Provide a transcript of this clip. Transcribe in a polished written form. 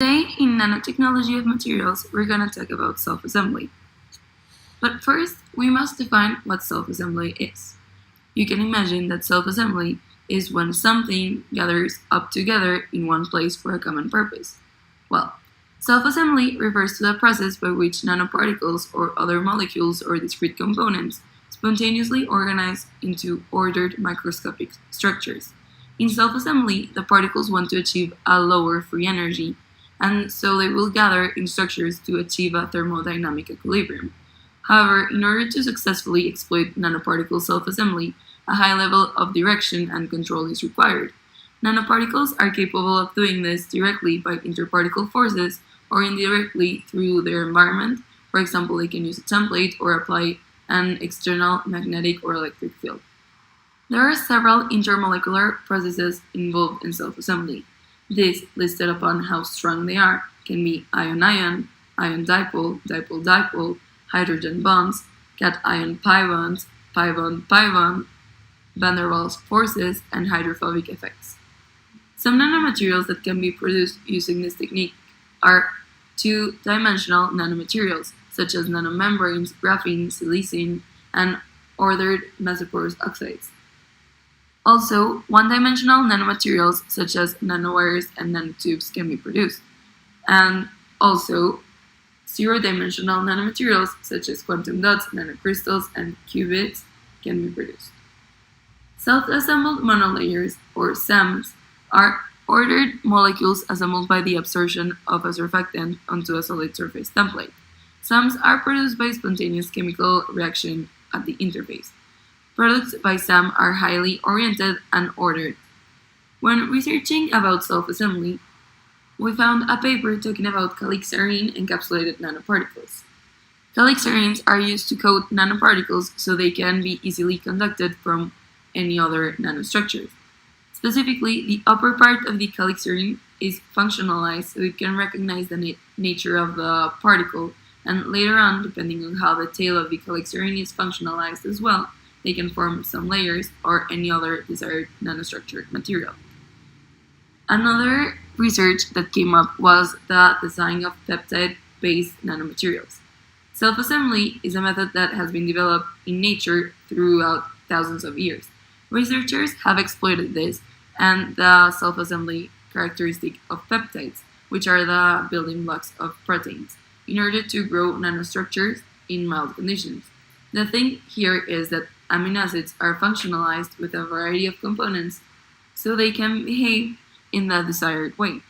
Today, in Nanotechnology of Materials, we're going to talk about self-assembly. But first, we must define what self-assembly is. You can imagine that self-assembly is when something gathers up together in one place for a common purpose. Well, self-assembly refers to the process by which nanoparticles or other molecules or discrete components spontaneously organize into ordered microscopic structures. In self-assembly, the particles want to achieve a lower free energy, and so they will gather in structures to achieve a thermodynamic equilibrium. However, in order to successfully exploit nanoparticle self-assembly, a high level of direction and control is required. Nanoparticles are capable of doing this directly by interparticle forces or indirectly through their environment. For example, they can use a template or apply an external magnetic or electric field. There are several intermolecular processes involved in self-assembly. These, listed upon how strong they are, can be ion-ion, ion-dipole, dipole-dipole, hydrogen bonds, cation-pi bonds, pi-bond-pi bond, van der Waals forces, and hydrophobic effects. Some nanomaterials that can be produced using this technique are two-dimensional nanomaterials, such as nanomembranes, graphene, silicene, and ordered mesoporous oxides. Also, one-dimensional nanomaterials such as nanowires and nanotubes can be produced. And also, zero-dimensional nanomaterials such as quantum dots, nanocrystals, and qubits can be produced. Self-assembled monolayers, or SAMs, are ordered molecules assembled by the absorption of a surfactant onto a solid surface template. SAMs are produced by spontaneous chemical reaction at the interface. Products by SAM are highly oriented and ordered. When researching about self-assembly, we found a paper talking about calixarene encapsulated nanoparticles. Calixarenes are used to coat nanoparticles so they can be easily conducted from any other nanostructures. Specifically, the upper part of the calixarene is functionalized so it can recognize the nature of the particle, and later on, depending on how the tail of the calixarene is functionalized as well, they can form some layers or any other desired nanostructured material. Another research that came up was the design of peptide-based nanomaterials. Self-assembly is a method that has been developed in nature throughout thousands of years. Researchers have exploited this and the self-assembly characteristic of peptides, which are the building blocks of proteins, in order to grow nanostructures in mild conditions. The thing here is that amino acids are functionalized with a variety of components so they can behave in the desired way.